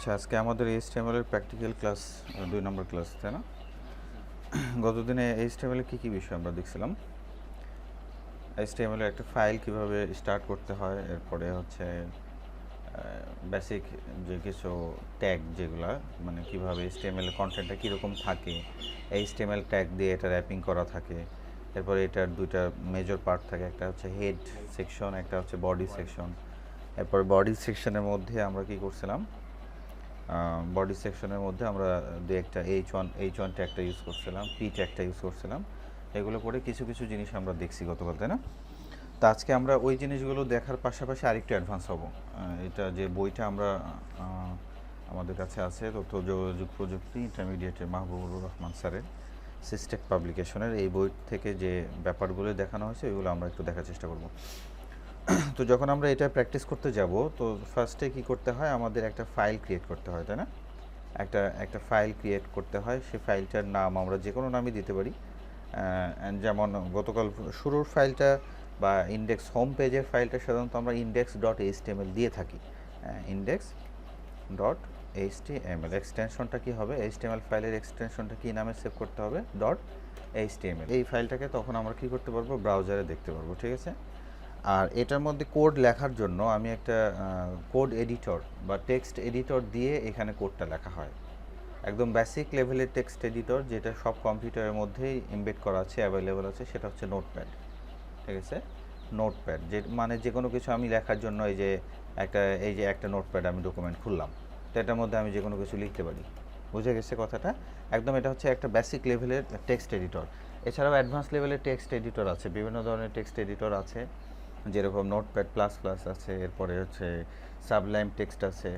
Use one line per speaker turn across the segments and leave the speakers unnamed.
আচ্ছা, আজকে আমাদের HTML এর প্র্যাকটিক্যাল ক্লাস 2 নম্বর ক্লাস, তাই না? গতদিনে HTML এর কী বিষয় আমরা দেখছিলাম? HTML এর একটা ফাইল কিভাবে স্টার্ট করতে হয়, এরপরে হচ্ছে বেসিক যে কিছু ট্যাগ যেগুলা, মানে কিভাবে HTML এর কন্টেন্টটা কীরকম থাকে, HTML ট্যাগ দিয়ে এটা র্যাপিং করা থাকে। এরপরে এটার দুইটা মেজর পার্ট থাকে, একটা হচ্ছে হেড সেকশন, একটা হচ্ছে বডি সেকশন। এরপর বডি সেকশনের মধ্যে আমরা কী করছিলাম, বডি সেকশনের মধ্যে আমরা দু একটা H1 ট্যাগটা ইউজ করছিলাম, P ট্যাগটা ইউজ করছিলাম। এগুলো করে কিছু কিছু জিনিস আমরা দেখছি গতকাল, তাই না? তো আজকে আমরা ওই জিনিসগুলো দেখার পাশাপাশি আরেকটু অ্যাডভান্স হব। এটা যে বইটা আমরা আমাদের কাছে আছে, তথ্য যোগাযোগ প্রযুক্তি ইন্টারমিডিয়েটের মাহবুবুর রহমান স্যারের সিস্টেক পাবলিকেশনের এই বই থেকে যে ব্যাপারগুলো দেখানো হয়েছে ওইগুলো আমরা একটু দেখার চেষ্টা করব। তো যখন আমরা এটা প্র্যাকটিস করতে যাব, তো ফার্স্টে কি করতে হয়, আমাদের একটা ফাইল ক্রিয়েট করতে হয়, তাই না? একটা ফাইল ক্রিয়েট করতে হয়। সেই ফাইলটার নাম আমরা যে কোনো নামই দিতে পারি। যেমন গতকাল শুরুর ফাইলটা বা ইন্ডেক্স হোম পেজের ফাইলটা সাধারণত আমরা index.html দিয়ে থাকি। index.html এক্সটেনশনটা কী হবে, HTML ফাইলের এক্সটেনশনটা কী নামে সেভ করতে হবে, .html। এই ফাইলটাকে তখন আমরা কী করতে পারবো, ব্রাউজারে দেখতে পারবো, ঠিক আছে? আর এটার মধ্যে কোড লেখার জন্য আমি একটা কোড এডিটর বা টেক্সট এডিটর দিয়ে এখানে কোডটা লেখা হয়। একদম বেসিক লেভেলের টেক্সট এডিটর, যেটা সব কম্পিউটারের মধ্যেই এমবেড করা আছে, অ্যাভেলেবল আছে, সেটা হচ্ছে নোটপ্যাড, ঠিক আছে? নোটপ্যাড যে মানে যে কোনো কিছু আমি লেখার জন্য এই যে একটা নোটপ্যাড আমি ডকুমেন্ট খুললাম, তো এটার মধ্যে আমি যে কোনো কিছু লিখতে পারি। বুঝে গেছে কথাটা? একদম এটা হচ্ছে একটা বেসিক লেভেলের টেক্সট এডিটর। এছাড়াও অ্যাডভান্স লেভেলের টেক্সট এডিটর আছে, বিভিন্ন ধরনের টেক্সট এডিটর আছে, যেরকম নোটপ্যাড প্লাস প্লাস আছে, এরপরে হচ্ছে সাবলাইম টেক্সট আছে,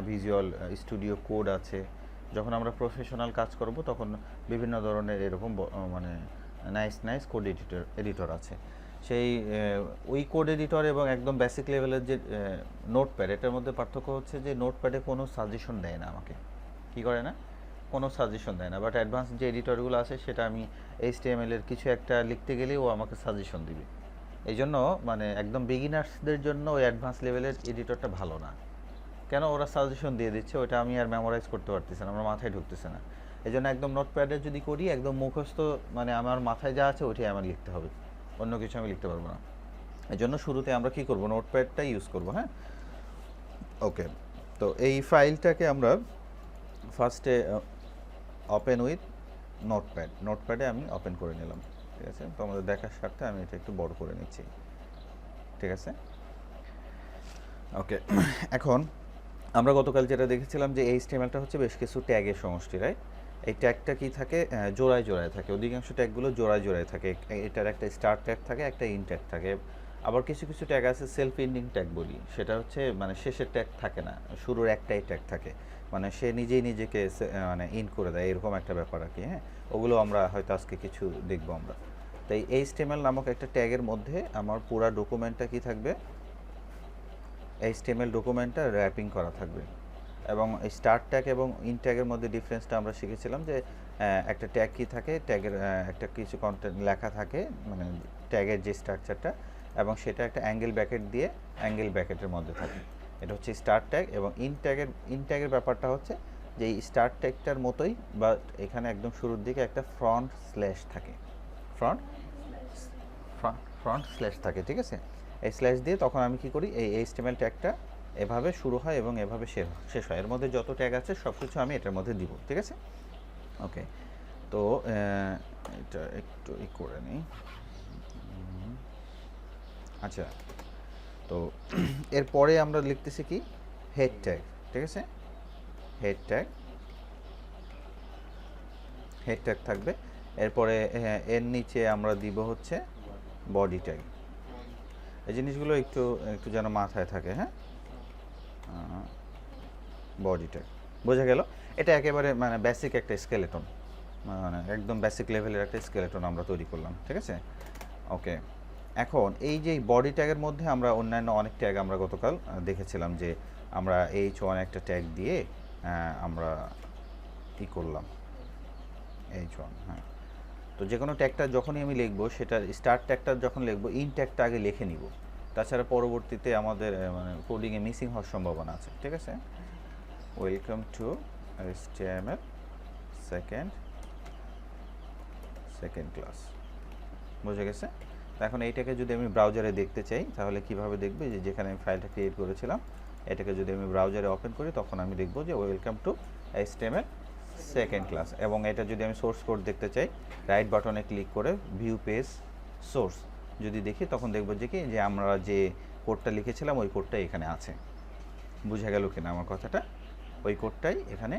ভিজুয়াল স্টুডিও কোড আছে। যখন আমরা প্রফেশনাল কাজ করব তখন বিভিন্ন ধরনের এরকম মানে নাইস কোড এডিটর আছে। সেই ওই কোড এডিটর এবং একদম বেসিক লেভেলের যে নোটপ্যাড, এটার মধ্যে পার্থক্য হচ্ছে যে নোটপ্যাডে কোনো সাজেশন দেয় না আমাকে, কী করে না, কোনো সাজেশন দেয় না। বাট অ্যাডভান্স যে এডিটরগুলো আছে সেটা আমি HTML এর কিছু একটা লিখতে গেলেই ও আমাকে সাজেশন দিবে। এই জন্য মানে একদম বিগিনার্সদের জন্য ওই অ্যাডভান্স লেভেলের এডিটরটা ভালো না। কেন? ওরা সাজেশন দিয়ে দিচ্ছে, ওইটা আমি আর মেমোরাইজ করতে পারতেছি না, আমার মাথায় ঢুকতেছে না। এই জন্য একদম নোটপ্যাডে যদি করি, একদম মুখস্থ, মানে আমার মাথায় যা আছে ওইটাই আমার লিখতে হবে, অন্য কিছু আমি লিখতে পারবো না। এই জন্য শুরুতে আমরা কি করব, নোটপ্যাডটাই ইউজ করব। হ্যাঁ, ওকে। তো এই ফাইলটাকে আমরা ফার্স্টে ওপেন উইথ নোটপ্যাডে আমি ওপেন করে নিলাম, ঠিক আছে? তো আমাদের দেখার স্বার্থে আমি এটা একটু বড় করে নিচ্ছি, ঠিক আছে? ওকে। এখন আমরা গতকাল যেটা দেখেছিলাম যে HTMLটা হচ্ছে বেশ কিছু ট্যাগের সমষ্টি, রাইট? এই ট্যাগটা কি থাকে, জোড়ায় জোড়ায় থাকে, অধিকাংশ ট্যাগগুলো জোড়ায় জোড়ায় থাকে। এটার একটা স্টার্ট ট্যাগ থাকে, একটা ইন ট্যাগ থাকে। আবার কিছু কিছু ট্যাগ আছে সেলফ এন্ডিং ট্যাগ বলি, সেটা হচ্ছে মানে শেষের ট্যাগ থাকে না, শুরুর একটাই ট্যাগ থাকে, মানে সে নিজেই নিজেকে মানে ইন করে দেয়, এরকম একটা ব্যাপার আর কি। হ্যাঁ, ওগুলো আমরা হয়তো আজকে কিছু দেখবো আমরা। তাই HTML নামক একটা ট্যাগের মধ্যে আমার পুরা ডকুমেন্টটা কি থাকবে, HTML ডকুমেন্টটা র্যাপিং করা থাকবে। এবং স্টার্ট ট্যাগ এবং ইন ট্যাগের মধ্যে ডিফারেন্সটা আমরা শিখেছিলাম যে একটা ট্যাগ কি থাকে, ট্যাগের একটা কিছু কন্টেন্ট লেখা থাকে, মানে ট্যাগের যে স্ট্রাকচারটা, এবং সেটা একটা অ্যাঙ্গেল ব্র্যাকেট দিয়ে অ্যাঙ্গেল ব্র্যাকেটের মধ্যে থাকে। এটা হচ্ছে স্টার্ট ট্যাগ। এবং ইন ট্যাগের ব্যাপারটা হচ্ছে যে এই স্টার্ট ট্যাগটার মতোই, বা এখানে একদম শুরুর দিকে একটা ফ্রন্ট স্ল্যাশ থাকে, ফ্রন্ট স্ল্যাশ থাকে, ঠিক আছে? এই স্ল্যাশ দিয়ে তখন আমি কি করি, এই HTML ট্যাগটা এভাবে শুরু হয় এবং এভাবে শেষ হয়। এর মধ্যে যত ট্যাগ আছে সব কিছু আমি এটার মধ্যে দিব, ঠিক আছে? ওকে। তো এটা একটু করে নিই। আচ্ছা, তো এরপরে আমরা লিখতেছি কি, হেড ট্যাগ, ঠিক আছে? হেড ট্যাগ থাকবে। এরপরে এর নিচে আমরা দিব হচ্ছে বডি ট্যাগ। এই জিনিসগুলো একটু একটু যেন মাথায় থাকে। হ্যাঁ, বডি ট্যাগ বোঝা গেল? এটা একেবারে মানে বেসিক একটা স্কেলেটন, মানে একদম বেসিক লেভেলের একটা স্কেলেটন আমরা তৈরি করলাম, ঠিক আছে? ওকে। এখন এই যে বডি ট্যাগের মধ্যে আমরা অন্যান্য অনেক ট্যাগ আমরা গতকাল দেখেছিলাম যে আমরা H1 একটা ট্যাগ দিয়ে আমরা কি করলাম, H1। হ্যাঁ, তো যে কোনো ট্যাগটা যখনই আমি লিখবো, সেটার স্টার্ট ট্যাগটা যখন লিখবো, ইন ট্যাগটা আগে লিখে নিব, তাছাড়া পরবর্তীতে আমাদের মানে কোডিংয়ে মিসিং হওয়ার সম্ভাবনা আছে, ঠিক আছে? Welcome to HTML second class. বুঝে গেছে? এখন এইটাকে যদি আমি ব্রাউজারে দেখতে চাই তাহলে কিভাবে দেখব? যে যেখানে আমি ফাইলটা ক্রিয়েট করেছিলাম এটাকে যদি আমি ব্রাউজারে ওপেন করি তখন আমি দেখব যে welcome to HTML second class. এবং এটা যদি আমি সোর্স কোড দেখতে চাই রাইট বাটনে ক্লিক করে ভিউ পেজ সোর্স যদি দেখি তখন দেখব যে কি যে আমরা যে কোডটা লিখেছিলাম ওই কোডটাই এখানে আছে। বুঝা গেল কিনা আমার কথাটা? ওই কোডটাই এখানে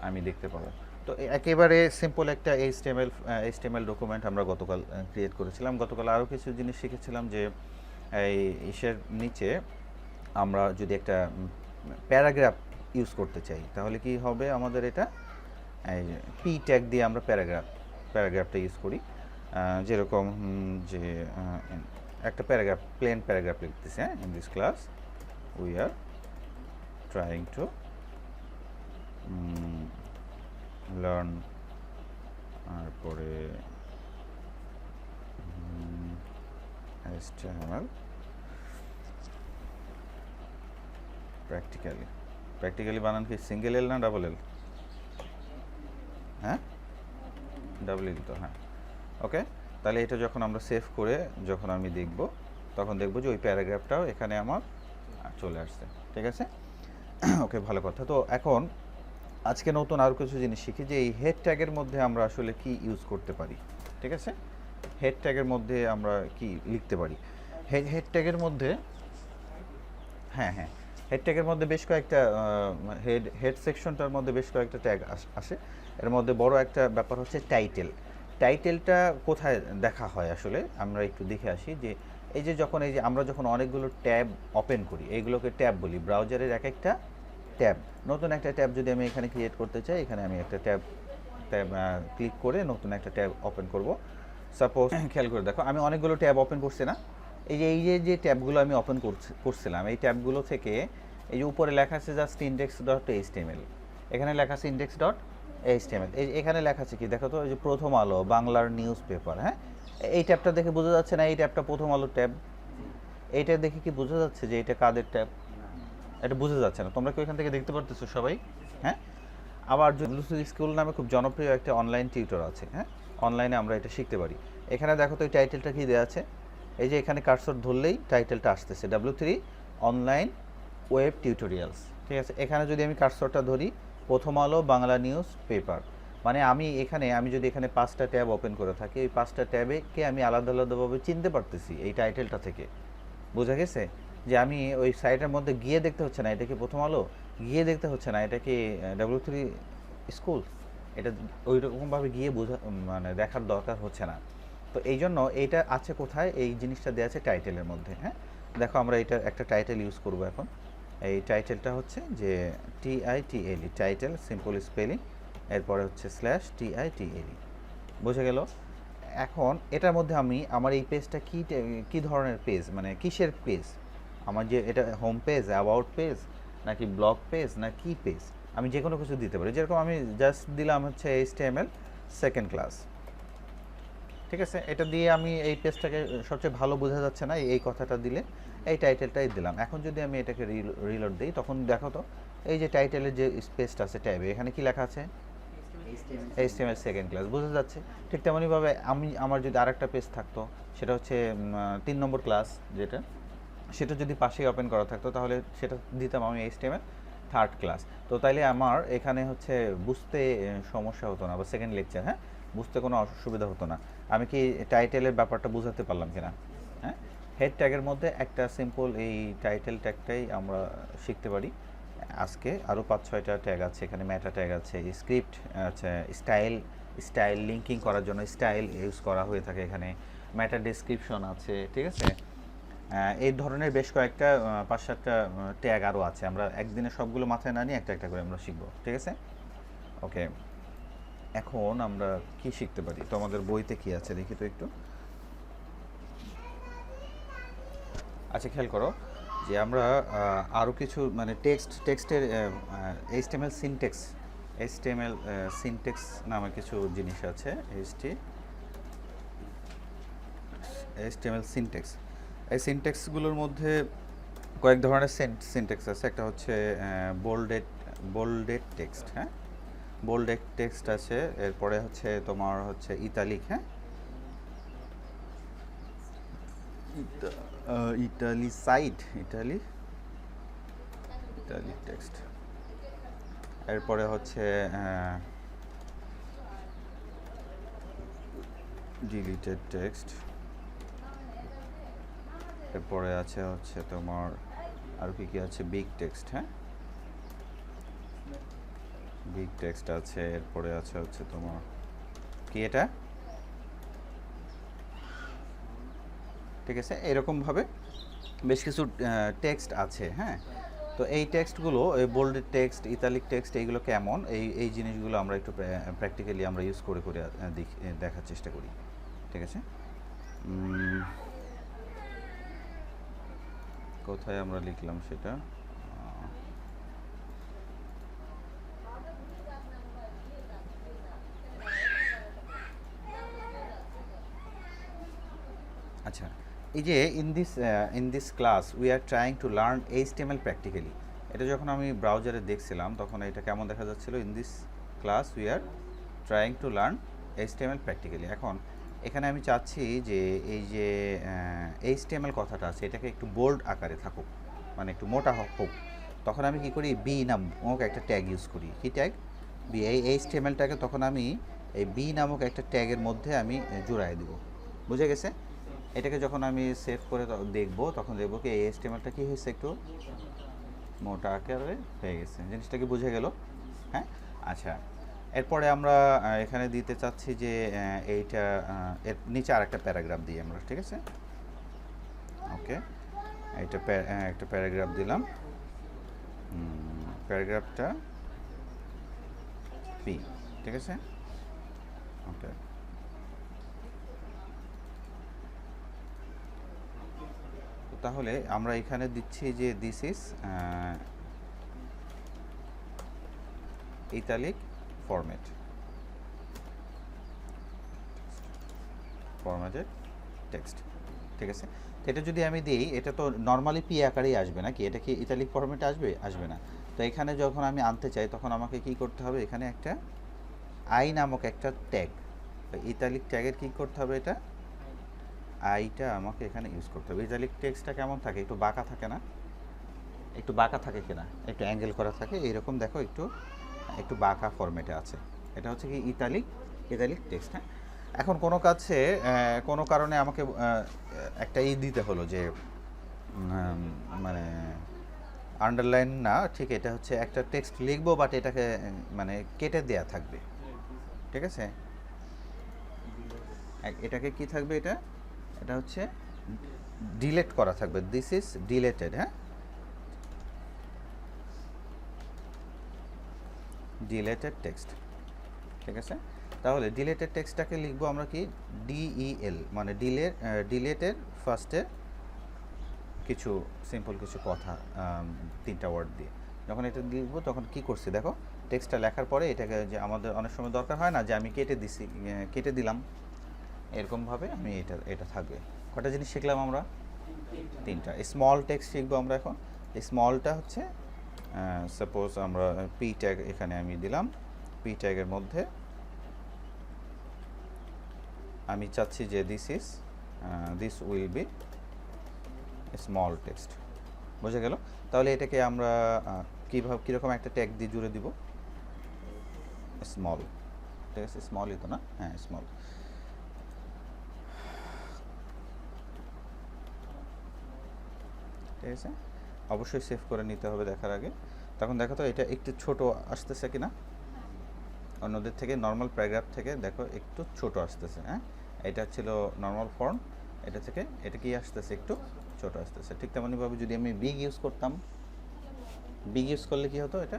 আমি দেখতে পাবো। তো একেবারে সিম্পল একটা HTML ডকুমেন্ট আমরা গতকাল ক্রিয়েট করেছিলাম। গতকাল আরও কিছু জিনিস শিখেছিলাম যে এই ইসের নিচে আমরা যদি একটা প্যারাগ্রাফ ইউজ করতে চাই তাহলে কি হবে আমাদের এটা এই পি ট্যাগ দিয়ে আমরা প্যারাগ্রাফটা ইউজ করি। যেরকম যে একটা প্লেন প্যারাগ্রাফ লিখতেছি, হ্যাঁ, in this class we are trying to learn, তারপরে HTML প্র্যাকটিক্যালি বানান কি সিঙ্গেল এল না ডাবল এল? হ্যাঁ, ডাবল এল তো, হ্যাঁ। ওকে, তাহলে এটা যখন আমরা সেভ করে যখন আমি দেখব তখন দেখব যে ওই প্যারাগ্রাফটাও এখানে আমার চলে আসছে। ঠিক আছে? ওকে, ভালো কথা। তো এখন আজকে নতুন আরও কিছু জিনিস শিখি যে এই হেড ট্যাগের মধ্যে আমরা আসলে কি ইউজ করতে পারি। ঠিক আছে? হেড ট্যাগের মধ্যে আমরা কি লিখতে পারি? হেড ট্যাগের মধ্যে হ্যাঁ হেড ট্যাগের মধ্যে বেশ কয়েকটা হেড সেকশনটার মধ্যে বেশ কয়েকটা ট্যাগ আসে। এর মধ্যে বড় একটা ব্যাপার হচ্ছে টাইটেলটা কোথায় দেখা হয় আসলে আমরা একটু দেখে আসি যে এই যে আমরা যখন অনেকগুলো ট্যাব ওপেন করি এইগুলোকে ট্যাব বলি। ব্রাউজারের এক একটা ট্যাব, নতুন একটা ট্যাব যদি আমি এখানে ক্রিয়েট করতে চাই এখানে আমি একটা ট্যাব ক্লিক করে নতুন একটা ট্যাব ওপেন করব। সাপোজ খেয়াল করে দেখো আমি অনেকগুলো ট্যাব ওপেন করছি না, এই যে ট্যাবগুলো আমি ওপেন করছিলাম এই ট্যাবগুলো থেকে এই যে উপরে লেখা আছে জাস্ট index.html, এখানে লেখা আছে index.html, এখানে লেখা আছে কি দেখো তো, এই যে প্রথম আলো বাংলার নিউজ পেপার। হ্যাঁ, এই ট্যাবটা দেখে বোঝা যাচ্ছে না এই ট্যাবটা প্রথম আলো ট্যাব? এইটা দেখে কি বোঝা যাচ্ছে যে এটা কাদের ট্যাব? এটা বোঝা যাচ্ছে না। তোমরা কি এখান থেকে দেখতে পারতেছো সবাই? হ্যাঁ, আবার স্কুল নামে খুব জনপ্রিয় একটা অনলাইন টিউটর আছে। হ্যাঁ, অনলাইনে আমরা এটা শিখতে পারি। এখানে দেখো তো এই টাইটেলটা কি দেওয়া আছে, এই যে এখানে কার্সর ধরলেই টাইটেলটা আসতেছে W3 অনলাইন ওয়েব টিউটোরিয়ালস। ঠিক আছে, এখানে যদি আমি কার্সরটা ধরি প্রথম আলো বাংলা নিউজ পেপার, মানে আমি যদি এখানে 5টা ট্যাব ওপেন করে থাকি এই 5টা ট্যাবেকে আমি আলাদা আলাদাভাবে চিনতে পারতেছি এই টাইটেলটা থেকে। বোঝা গেছে যে আমি ওই সাইটের মধ্যে গিয়ে দেখতে হচ্ছে না এটা কি প্রথম আলো, গিয়ে দেখতে হচ্ছে না এটা কি W3 স্কুল, এটা ওই রকমভাবে গিয়ে মানে দেখার দরকার হচ্ছে না। তো এই জন্য এইটা আছে কোথায়, এই জিনিসটা দেওয়া আছে টাইটেলের মধ্যে। হ্যাঁ, দেখো আমরা এটা একটা টাইটেল ইউজ করব এখন। এই টাইটেলটা হচ্ছে যে TITLE, টাইটেল সিম্পল স্পেলিং, এরপরে হচ্ছে /TITLE। বুঝে গেল? এখন এটার মধ্যে আমার এই পেজটা কি ধরনের পেজ, মানে কিসের পেজ? আমার যে এটা হোম পেজ, অ্যাবাউট পেজ, নাকি ব্লগ পেজ, না কি পেজ? আমি যে কোনো কিছু দিতে পারি। যেরকম আমি জাস্ট দিলাম হচ্ছে HTML সেকেন্ড ক্লাস। ঠিক আছে, এটা দিয়ে আমি এই পেজটাকে সবচেয়ে ভালো বোঝা যাচ্ছে না এই কথাটা দিলে এই টাইটেলটাই দিলাম। এখন যদি আমি এটাকে রিলোড দিই তখন দেখো তো এই যে টাইটেলের যে স্পেসটা আছে ট্যাবে এখানে কি লেখা আছে HTML সেকেন্ড ক্লাস। বোঝা যাচ্ছে? ঠিক তেমনইভাবে আমার যদি আরেকটা পেজ থাকতো সেটা হচ্ছে 3 নম্বর ক্লাস, সেটা যদি পাশেই ওপেন করা থাকতো তাহলে সেটা দিতাম আমি HTML থার্ড ক্লাস। তো তাইলে আমার এখানে হচ্ছে বুঝতে সমস্যা হতো না, বা সেকেন্ড লেকচার, হ্যাঁ, বুঝতে কোনো অসুবিধা হতো না। আমি কি টাইটেলের ব্যাপারটা বোঝাতে পারলাম কিনা? হ্যাঁ, হেড ট্যাগের মধ্যে একটা সিম্পল এই টাইটেল ট্যাগটাই আমরা শিখতে পারি। আজকে আরও 5-6টা ট্যাগ আছে এখানে, মেটা ট্যাগ আছে, স্ক্রিপ্ট আছে, স্টাইল লিঙ্কিং করার জন্য স্টাইল ইউজ করা হয়ে থাকে এখানে, মেটা ডেসক্রিপশন আছে। ঠিক আছে, এই ধরনের বেশ কয়েকটা 5-7টা ট্যাগ আরও আছে। আমরা একদিনে সবগুলো মাথায় না নিয়ে একটা একটা করে আমরা শিখবো। ঠিক আছে, ওকে। এখন আমরা কি শিখতে পারি, তো আমাদের বইতে কি আছে দেখি তো একটু। আচ্ছা, খেয়াল করো যে আমরা আরও কিছু মানে টেক্সটের HTML সিনটেক্স নামে কিছু জিনিস আছে। HTML সিনটেক্স, এই সিনটেক্সগুলোর মধ্যে কয়েক ধরনের সিনটেক্স আছে। একটা হচ্ছে বোল্ডেড টেক্সট, হ্যাঁ বোল্ডেড টেক্সট আছে, এরপরে হচ্ছে তোমার হচ্ছে ইতালিক, হ্যাঁ ইটালিসাইড, ইটালিক টেক্সট, এরপরে হচ্ছে ডিলিটেড টেক্সট, এরপরে আছে হচ্ছে তোমার আর কি কি আছে, বিগ টেক্সট, হ্যাঁ বিগ টেক্সট আছে, এরপরে আছে হচ্ছে তোমার কি এটা, ঠিক আছে এরকমভাবে বেশ কিছু টেক্সট আছে, হ্যাঁ তো এই টেক্সটগুলো, এই বোল্ডেড টেক্সট, ইতালিক টেক্সট, এইগুলো কেমন, এই জিনিসগুলো আমরা একটু প্র্যাকটিক্যালি আমরা ইউজ করে করে দেখার চেষ্টা করি, ঠিক আছে। কোথায় আমরা লিখলাম সেটা, আচ্ছা এই যে in this class we are trying to learn HTML practically, এটা যখন আমি ব্রাউজারে দেখছিলাম তখন এটা কেমন দেখা যাচ্ছিল, in this class we are trying to learn HTML practically. এখন এখানে আমি চাচ্ছি যে এই যে এইচটিএমএল কথাটা আছে এটাকে একটু বোল্ড আকারে থাকুক, মানে একটু মোটা হোক, তখন আমি কি করি, বি নামক একটা ট্যাগ ইউজ করি, কি ট্যাগ, বি, এই এইচটিএমএলটাকে তখন আমি এই বি নামক একটা ট্যাগের মধ্যে আমি জোড়ায় দেব, বুঝে গেছে। এটাকে যখন আমি সেভ করে দেখবো তখন দেখবো কি এই এইচটিএমএলটা কী হয়েছে, একটু মোটা আকারে হয়ে গেছে, জিনিসটা কি বুঝে গেল, হ্যাঁ আচ্ছা। এরপরে আমরা এখানে দিতে চাচ্ছি যে এইটা এর নিচে আর একটা প্যারাগ্রাফ দিই আমরা, ঠিক আছে ওকে, এইটা একটা প্যারাগ্রাফ দিলাম, প্যারাগ্রাফটা পি, ঠিক আছে ওকে। তাহলে আমরা এখানে দিচ্ছি যে this is italic formatted text, ঠিক আছে। এটা যদি আমি দিই এটা তো নর্মালি পি আকারেই আসবে নাকি, এটা কি ইতালিক ফরম্যাটে আসবে না। তো এখানে যখন আমি আনতে চাই তখন আমাকে কি করতে হবে, এখানে একটা আই নামক একটা ট্যাগ, ইতালিক ট্যাগের কি করতে হবে, এটা আইটা আমাকে এখানে ইউজ করতে হবে। ইতালিক টেক্সটটা কেমন থাকে, একটু বাঁকা থাকে না, একটু বাঁকা থাকে কিনা, একটু অ্যাঙ্গেল করা থাকে এইরকম, দেখো একটু বাঁকা ফরম্যাটে আছে, এটা হচ্ছে কি ইতালিক টেক্সট, হ্যাঁ। এখন কোনো কারণে আমাকে একটা দিতে হলো যে মানে আন্ডারলাইন না, ঠিক এটা হচ্ছে একটা টেক্সট লিখবো বাট এটাকে মানে কেটে দেয়া থাকবে, ঠিক আছে, এটাকে কি থাকবে, এটা হচ্ছে ডিলেট করা থাকবে, দিস ইজ ডিলেটেড, হ্যাঁ ডিলেটেড টেক্সট, ঠিক আছে। তাহলে ডিলেটেড টেক্সটটাকে লিখবো আমরা কি, ডিইএল, মানে ডিলেটের ফার্স্টে কিছু সিম্পল কিছু কথা, 3টা ওয়ার্ড দিয়ে যখন এটা লিখবো তখন কি করছি দেখো, টেক্সটটা লেখার পরে এটাকে যে আমাদের অনেক সময় দরকার হয় না যে আমি কেটে দিলাম, এরকমভাবে আমি এটা থাকবে। কটা জিনিস শিখলাম আমরা, 3টা। স্মল টেক্সট শিখবো আমরা এখন। এই স্মলটা হচ্ছে সাপোজ আমরা পি ট্যাগ এখানে আমি দিলাম, পি ট্যাগের মধ্যে আমি চাচ্ছি যে this will be small text, বুঝে গেল। তাহলে এটাকে আমরা কীরকম একটা ট্যাগ দিয়ে জুড়ে দিব, স্মল, ঠিক আছে, স্মলই তো না, হ্যাঁ স্মল। ঠিক আছে, অবশ্যই সেভ করে নিতে হবে দেখার আগে। তখন দেখো তো এটা একটু ছোট আসতেছে কিনা, অন্যদের থেকে নর্মাল প্যারাগ্রাফ থেকে দেখো একটু ছোট আসতেছে, হ্যাঁ এটা ছিল নর্মাল ফর্ম, এটা থেকে এটা কি আসতেছে, একটু ছোট আসতেছে। ঠিক তেমনইভাবে যদি আমি বিগ ইউজ করতাম, বিগ ইউজ করলে কি হতো, এটা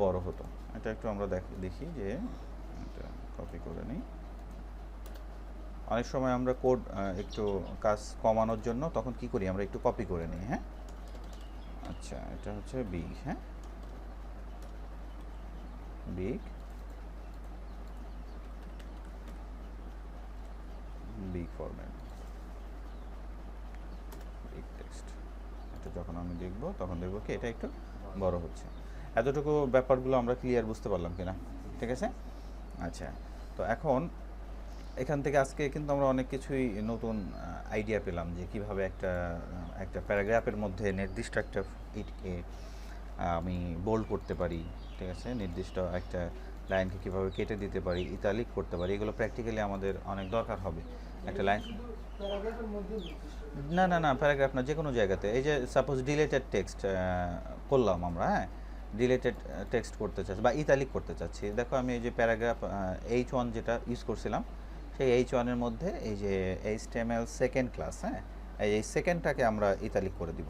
বড় হতো। এটা একটু আমরা দেখি যে এটা কপি করে নিই। অনেক সময় আমরা কোড একটু কাজ কমানোর জন্য তখন কি করি, আমরা একটু কপি করে নিই, হ্যাঁ আচ্ছা এটা হচ্ছে বিগ, হ্যাঁ বিগ ফরম্যাট, বিগ টেক্সট, এটা যখন আমি দেখব তখন দেখব কি এটা একটু বড় হচ্ছে। এতটুকু ব্যাপারগুলো আমরা ক্লিয়ার বুঝতে পারলাম কিনা? ঠিক আছে। আচ্ছা, তো এখন এখান থেকে আজকে কিন্তু আমরা অনেক কিছুই নতুন আইডিয়া পেলাম যে কিভাবে একটা প্যারাগ্রাফের মধ্যে নির্দিষ্ট একটা ইটকে আমি বোল্ড করতে পারি। ঠিক আছে, নির্দিষ্ট একটা লাইনকে কিভাবে কেটে দিতে পারি, ইতালিক করতে পারি, এগুলো প্র্যাকটিক্যালি আমাদের অনেক দরকার হবে। একটা লাইন না না না প্যারাগ্রাফ না, যে কোনো জায়গাতে। এই যে সাপোজ ডিলেটেড টেক্সট করলাম আমরা, হ্যাঁ, ডিলেটেড টেক্সট করতে চাচ্ছি বা ইতালিক করতে চাচ্ছি। দেখো আমি এই যে প্যারাগ্রাফ H1 যেটা ইউজ করছিলাম, সেই H1 এর মধ্যে এই যে HTML সেকেন্ড ক্লাস, হ্যাঁ, এই সেকেন্ডটাকে আমরা ইতালিক করে দিব।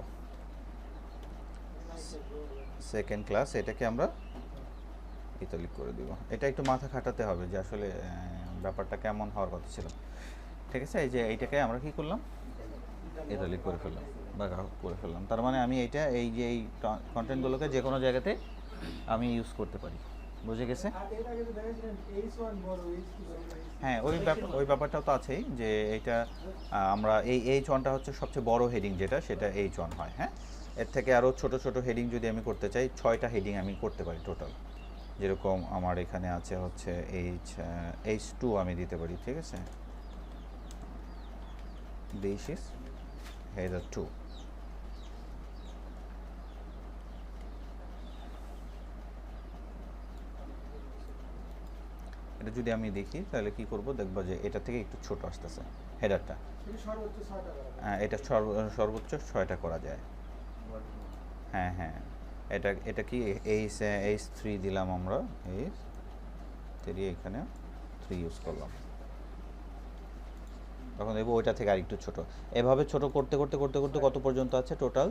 সেকেন্ড ক্লাস এটাকে আমরা ইতালিক করে দিব। এটা একটু মাথা খাটাতে হবে যে আসলে ব্যাপারটা কেমন হওয়ার কথা ছিল। ঠিক আছে, এই যে এইটাকে আমরা কি করলাম, ইতালিক করে ফেললাম বা করে ফেললাম। তার মানে আমি এই যে এই কন্টেন্টগুলোকে যে কোনো জায়গাতে আমি ইউজ করতে পারি। বুঝে গেছে? হ্যাঁ, ওই ব্যাপারটাও তো আছেই যে এটা আমরা এই H1টা হচ্ছে সবচেয়ে বড় হেডিং যেটা, সেটা H1 হয়। হ্যাঁ, এর থেকে আরও ছোট ছোট হেডিং যদি আমি করতে চাই, 6টা হেডিং আমি করতে পারি টোটাল। যেরকম আমার এখানে আছে হচ্ছে H2 আমি দিতে পারি। ঠিক আছে, this is header 2। এটা যদি আমি দেখি তাহলে কি করব, দেখবা যে এটা থেকে একটু ছোট আসতেছে হেডারটা। হ্যাঁ, এটা সর্বোচ্চ 6টা করা যায়। হ্যাঁ হ্যাঁ, এটা কি H3 দিলাম আমরা, H3 এখানে 3 ইউজ করলাম। তখন দেখবো ওইটা থেকে আরেকটু ছোট। এভাবে ছোট করতে করতে করতে করতে কত পর্যন্ত আছে, টোটাল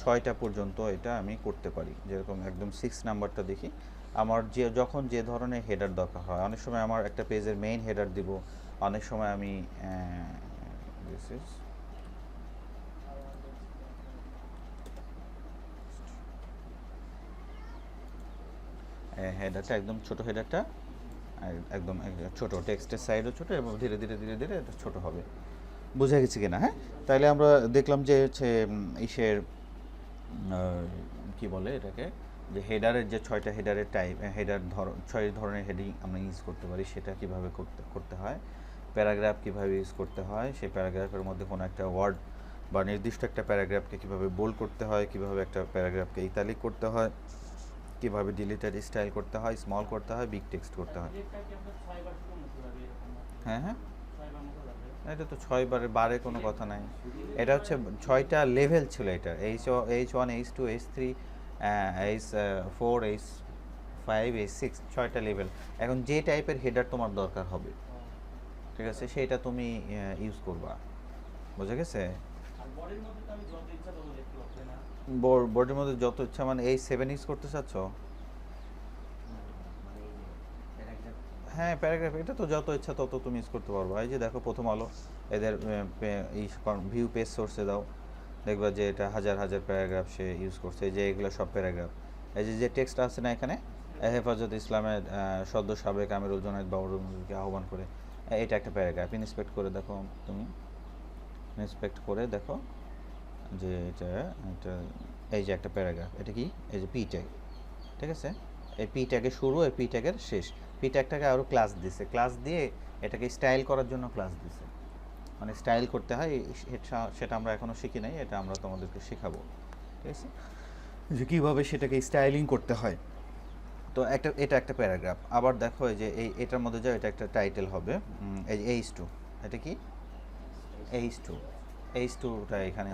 6টা পর্যন্ত এটা আমি করতে পারি। যেরকম একদম 6 নাম্বারটা দেখি, আমার যখন যে ধরনের হেডার দরকার হয়, অনেক সময় আমার একটা পেজের মেইন হেডার দিব, অনেক সময় আমি দিস ইজ হেডারটা একদম ছোট, হেডারটা একদম ছোট, টেক্সটের সাইডও ছোট এবং ধীরে ধীরে ধীরে ধীরে এটা ছোট হবে। বোঝা গেছে কিনা? হ্যাঁ, তাহলে আমরা দেখলাম যে হচ্ছে ইসের কি বলে এটাকে, যে হেডারের যে 6টা হেডারের টাইপ, হেডার 6 ধরনের হেডিং আমরা ইউজ করতে পারি, সেটা কিভাবে করতে হয়। প্যারাগ্রাফ কিভাবে ইউজ করতে হয়, সেই প্যারাগ্রাফের মধ্যে কোনো একটা ওয়ার্ড বা নির্দিষ্ট একটা প্যারাগ্রাফকে কিভাবে বোল্ড করতে হয়, কিভাবে একটা প্যারাগ্রাফকে ইতালিক করতে হয়, কিভাবে ডিলিটেড স্টাইল করতে হয়, স্মল করতে হয়, বিগ টেক্সট করতে হয়। হ্যাঁ হ্যাঁ, এটা তো 6 বারে কোনো কথা নাই। এটা হচ্ছে 6টা লেভেল ছিল এটা, H1 H2 H3 H4 H5 H6, 6টা লেভেল। এখন যে টাইপের হেডার তোমার দরকার হবে, ঠিক আছে, সেটা তুমি ইউজ করবা। বুঝে গেছে? বোর্ডের মধ্যে যত ইচ্ছা, মানে H7 ইউজ করতে চাচ্ছ? হ্যাঁ, প্যারাগ্রাফ এটা তো যত ইচ্ছা তত তুমি ইউজ করতে পারবো। এই যে দেখো প্রথম আলো এদের ভিউ পেজ সোর্সে দাও, দেখবা যে এটা হাজার হাজার প্যারাগ্রাফ সে ইউজ করছে। এই যে এগুলো সব প্যারাগ্রাফ। এই যে টেক্সট আছে না এখানে, হেফাজত ইসলামের সদ্য সাবেক আমিরুল জুনায়েদ বাবরকে আহ্বান করে, এটা একটা প্যারাগ্রাফ। ইন্সপেক্ট করে দেখো, তুমি ইন্সপেক্ট করে দেখো যে এটা এই যে একটা প্যারাগ্রাফ, এটা কি, এই যে পি ট্যাগ। ঠিক আছে, এই পি ট্যাগের শুরু, এই পি ট্যাগের শেষ। পি ট্যাগটাকে আরও ক্লাস দিছে, ক্লাস দিয়ে এটাকে স্টাইল করার জন্য ক্লাস দিছে। মানে স্টাইল করতে হয় সেটা আমরা এখনও শিখি নাই, এটা আমরা তোমাদেরকে শেখাবো। ঠিক আছে, যে কীভাবে সেটাকে স্টাইলিং করতে হয়। তো এটা একটা প্যারাগ্রাফ। আবার দেখো এই যে এটার মধ্যে যাও, এটা একটা টাইটেল হবে। এই যে H2, এটা কি H2টা এখানে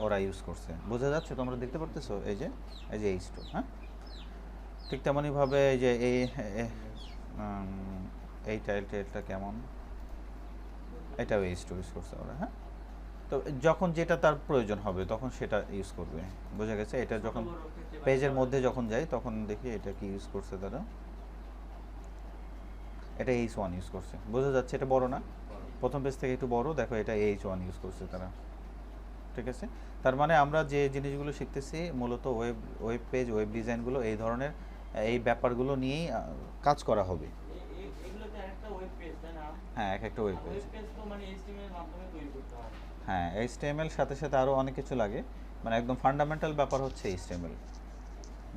ওরা ইউজ করছে। বোঝা যাচ্ছে? তোমরা দেখতে পারতেছো এই যে H2। হ্যাঁ, ঠিক তেমনইভাবে এই যে এই টাইটেলটা কেমন, এটাও H2 ইউজ করছে ওরা। হ্যাঁ, তো যখন যেটা তার প্রয়োজন হবে তখন সেটা ইউজ করবে। বোঝা গেছে? এটা যখন পেজের মধ্যে যখন যাই তখন দেখি এটা কি ইউজ করছে তারা, এটা H1 ইউজ করছে। বোঝা যাচ্ছে এটা বড় না, প্রথম পেজ থেকে একটু বড়। দেখো এটা H1 ইউজ করছে তারা। ঠিক আছে, তার মানে আমরা যে জিনিসগুলো শিখতেছি মূলত ওয়েব পেজ, ওয়েব ডিজাইনগুলো এই ধরনের এই ব্যাপারগুলো নিয়েই কাজ করা হবে। হ্যাঁ, এক একটা ওয়েব পেজ। হ্যাঁ, HTML সাথে সাথে আরও অনেক কিছু লাগে, মানে একদম ফান্ডামেন্টাল ব্যাপার হচ্ছে HTML।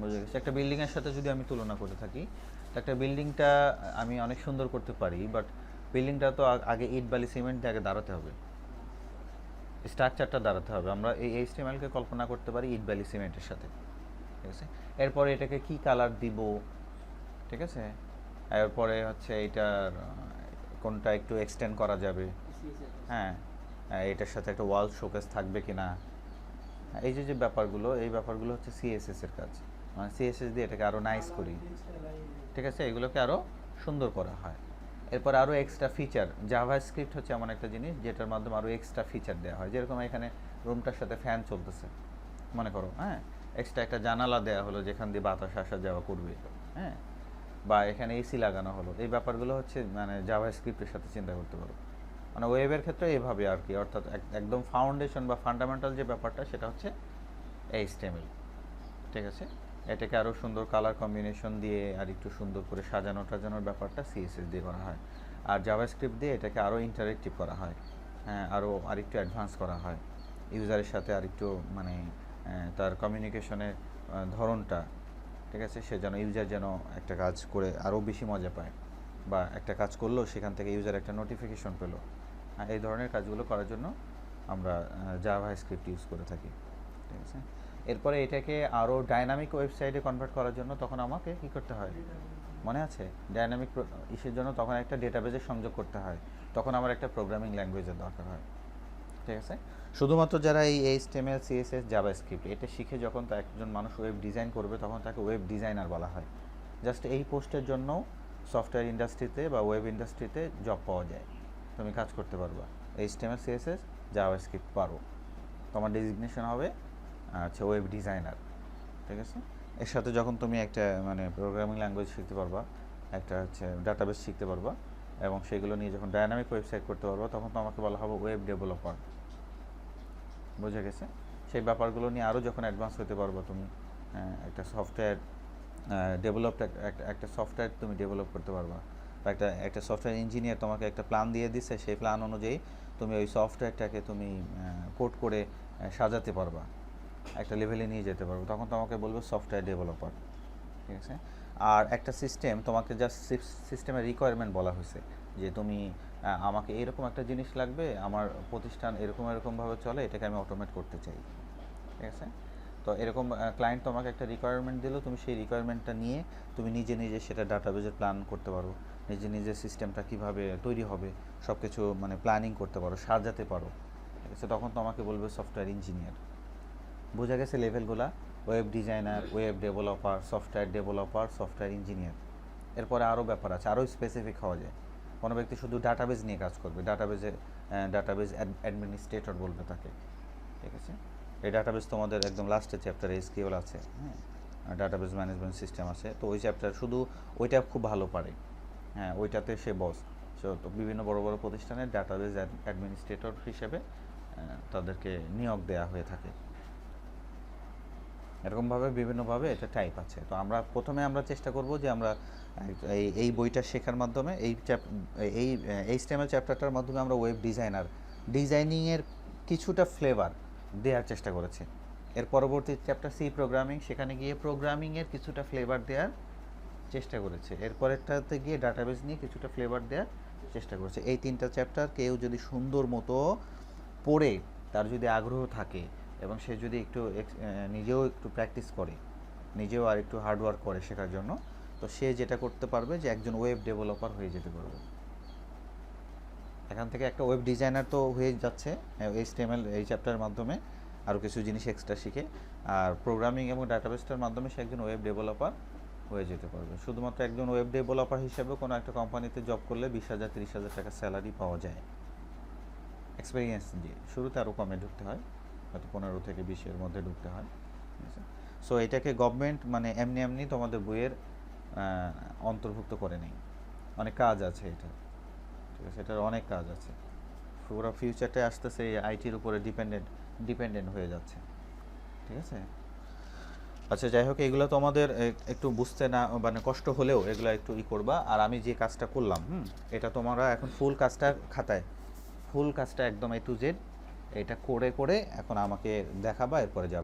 বুঝে গেছে। একটা বিল্ডিংয়ের সাথে যদি আমি তুলনা করে থাকি, তো একটা বিল্ডিংটা আমি অনেক সুন্দর করতে পারি, বাট বিল্ডিংটা তো আগে ইট বালি সিমেন্ট দিয়ে আগে দাঁড়াতে হবে, স্ট্রাকচারটা দাঁড়াতে হবে। আমরা এই এইচটিএমএলকে কল্পনা করতে পারি ইট বালি সিমেন্টের সাথে, ঠিক আছে। এরপরে এটাকে কি কালার দিব, ঠিক আছে। এরপরে হচ্ছে এইটার কোনটা একটু এক্সটেন্ড করা যাবে, হ্যাঁ, এটার সাথে একটা ওয়াল শোকেস থাকবে কিনা, এই যে যে ব্যাপারগুলো, এই ব্যাপারগুলো হচ্ছে সিএসএস এর কাজ। মানে সিএসএস দিয়ে এটাকে আরও নাইস করি, ঠিক আছে, এগুলোকে আরও সুন্দর করা হয়। এরপর আরও এক্সট্রা ফিচার, জাভাস্ক্রিপ্ট হচ্ছে এমন একটা জিনিস যেটার মাধ্যমে আরও এক্সট্রা ফিচার দেওয়া হয়। যেরকম এখানে রুমটার সাথে ফ্যান চলতেছে মনে করো, হ্যাঁ, এক্সট্রা একটা জানালা দেওয়া হলো যেখান দিয়ে বাতাস আসা যাওয়া করবে, হ্যাঁ, বা এখানে এসি লাগানো হলো, এই ব্যাপারগুলো হচ্ছে মানে জাভাস্ক্রিপ্টের সাথে চিন্তা করতে পারো। মানে ওয়েবের ক্ষেত্রে এভাবে আর কি, অর্থাৎ একদম ফাউন্ডেশন বা ফান্ডামেন্টাল যে ব্যাপারটা সেটা হচ্ছে এইচটিএমএল, ঠিক আছে। এটাকে আরও সুন্দর কালার কম্বিনেশন দিয়ে আর একটু সুন্দর করে সাজানোর ব্যাপারটা সিএসএস দিয়ে করা হয়। আর জাভাস্ক্রিপ্ট দিয়ে এটাকে আরও ইন্টারেক্টিভ করা হয়, হ্যাঁ, আরেকটু অ্যাডভান্স করা হয়, ইউজারের সাথে আরেকটু মানে তার কমিউনিকেশনের ধরনটা, ঠিক আছে, সে যেন ইউজার যেন একটা কাজ করে আরও বেশি মজা পায়, বা একটা কাজ করলো সেখান থেকে ইউজার একটা নোটিফিকেশন পেলো, এই ধরনের কাজগুলো করার জন্য আমরা জাভাস্ক্রিপ্ট ইউজ করে থাকি, ঠিক আছে। এরপরে এটাকে আরও ডাইনামিক ওয়েবসাইটে কনভার্ট করার জন্য তখন আমাকে কী করতে হয় মনে আছে, ডাইনামিক ইসের জন্য তখন একটা ডেটাবেজের সংযোগ করতে হয়, তখন আমার একটা প্রোগ্রামিং ল্যাঙ্গুয়েজের দরকার হয়, ঠিক আছে। শুধুমাত্র যারা এই এইচটিএমএল সিএসএস জাভাস্ক্রিপ্ট এটা শিখে যখন তো একজন মানুষ ওয়েব ডিজাইন করবে তখন তাকে ওয়েব ডিজাইনার বলা হয়। জাস্ট এই পোস্টের জন্য সফটওয়্যার ইন্ডাস্ট্রিতে বা ওয়েব ইন্ডাস্ট্রিতে জব পাওয়া যায়, তুমি কাজ করতে পারবা, এইচটিএমএল সিএসএস জাভাস্ক্রিপ্ট পারো, তোমার ডেজিগনেশন হবে আচ্ছা ওয়েব ডিজাইনার, ঠিক আছে। এর সাথে যখন তুমি একটা মানে প্রোগ্রামিং ল্যাঙ্গুয়েজ শিখতে পারবা, একটা হচ্ছে ডাটাবেস শিখতে পারবা, এবং সেগুলো নিয়ে যখন ডায়নামিক ওয়েবসাইট করতে পারবো তখন তো আমাকে বলা হবে ওয়েব ডেভেলপার, বোঝা গেছে। সেই ব্যাপারগুলো নিয়ে আরও যখন অ্যাডভান্স হতে পারবো তুমি, একটা সফটওয়্যার একটা সফটওয়্যার তুমি ডেভেলপ করতে পারবা, বা একটা সফটওয়্যার ইঞ্জিনিয়ার তোমাকে একটা প্ল্যান দিয়ে দিচ্ছে, সেই প্ল্যান অনুযায়ী তুমি ওই সফটওয়্যারটাকে তুমি কোড করে সাজাতে পারবা, একটা লেভেলে নিয়ে যেতে পারবো, তখন তোমাকে বলবো সফটওয়্যার ডেভেলপার, ঠিক আছে। আর একটা সিস্টেম তোমাকে জাস্ট সিস্টেমের রিকোয়ারমেন্ট বলা হয়েছে যে তুমি আমাকে এরকম একটা জিনিস লাগবে, আমার প্রতিষ্ঠান এরকমভাবে চলে, এটাকে আমি অটোমেট করতে চাই, ঠিক আছে। তো এরকম ক্লায়েন্ট তোমাকে একটা রিকোয়ারমেন্ট দিল, তুমি সেই রিকোয়ারমেন্টটা নিয়ে তুমি নিজে সেটা ডাটাবেজে প্ল্যান করতে পারো, নিজে সিস্টেমটা কীভাবে তৈরি হবে সব কিছু মানে প্ল্যানিং করতে পারো, সাজাতে পারো, ঠিক আছে। তখন তোমাকে বলবে সফটওয়্যার ইঞ্জিনিয়ার, বোঝা গেছে লেভেলগুলা, web designer, web developer, software engineer. এরপরে আরও ব্যাপার আছে, আরও স্পেসিফিক হওয়া যায়। কোনো ব্যক্তি শুধু ডাটাবেজ নিয়ে কাজ করবে, ডাটাবেজ অ্যাডমিনিস্ট্রেটর বলবে তাকে, ঠিক আছে। এই ডাটাবেজ তোমাদের একদম লাস্টের চ্যাপ্টারে এসকিউএল আছে, হ্যাঁ, ডাটাবেজ ম্যানেজমেন্ট সিস্টেম আছে, তো ওই চ্যাপ্টার শুধু ওইটা খুব ভালো পারে, হ্যাঁ, ওইটাতে সে বস। তো বিভিন্ন বড় প্রতিষ্ঠানের ডাটাবেজ অ্যাডমিনিস্ট্রেটর হিসেবে তাদেরকে নিয়োগ দেওয়া হয়ে থাকে। এরকমভাবে বিভিন্নভাবে এটা টাইপ আছে। তো প্রথমে আমরা চেষ্টা করব যে আমরা এই বইটা শেখার মাধ্যমে এই এইচটিএমএল চ্যাপ্টারটার মাধ্যমে আমরা ওয়েব ডিজাইনিংয়ের কিছুটা ফ্লেভার দেওয়ার চেষ্টা করেছি। এর পরবর্তী চ্যাপ্টার সি প্রোগ্রামিং, সেখানে গিয়ে প্রোগ্রামিংয়ের কিছুটা ফ্লেভার দেওয়ার চেষ্টা করেছে। এরপরেরটাতে গিয়ে ডাটাবেস নিয়ে কিছুটা ফ্লেভার দেওয়ার চেষ্টা করেছে। এই তিনটা চ্যাপ্টার কেউ যদি সুন্দর মতো পড়ে, তার যদি আগ্রহ থাকে এবং সে যদি নিজেও একটু প্র্যাকটিস করে, নিজেও আর একটু হার্ডওয়ার্ক করে শেখার জন্য, তো সে যেটা করতে পারবে যে একজন ওয়েব ডেভেলপার হয়ে যেতে পারবে। এখান থেকে একটা ওয়েব ডিজাইনার তো হয়ে যাচ্ছে এইচটিএমএল এই চ্যাপ্টারের মাধ্যমে, আরও কিছু জিনিস এক্সট্রা শিখে, আর প্রোগ্রামিং এবং ডাটাবেসটার মাধ্যমে সে একজন ওয়েব ডেভেলপার হয়ে যেতে পারবে। শুধুমাত্র একজন ওয়েব ডেভেলপার হিসেবে কোনো একটা কোম্পানিতে জব করলে 20,000-30,000 টাকা স্যালারি পাওয়া যায় এক্সপিরিয়েন্স দিয়ে। শুরুতে আরও কমে ঢুকতে হয়, হয়তো 15 থেকে 20-এর মধ্যে ঢুকতে হয়। সো এটাকে গভর্নমেন্ট মানে এমনি তোমাদের বইয়ের অন্তর্ভুক্ত করে নেই, অনেক কাজ আছে এটা, ঠিক আছে, এটার অনেক কাজ আছে। পুরো ফিউচারটা আসতেছে আইটির উপরে ডিপেন্ডেন্ট হয়ে যাচ্ছে, ঠিক আছে। আচ্ছা, যাই হোক, এগুলো তোমাদের একটু বুঝতে না মানে কষ্ট হলেও এগুলো একটু করবা। আর আমি যে কাজটা করলাম, এটা তোমরা এখন ফুল কাজটা একদম A to Z এটা করে এখন আমাকে দেখাবা, এরপরে যাবে।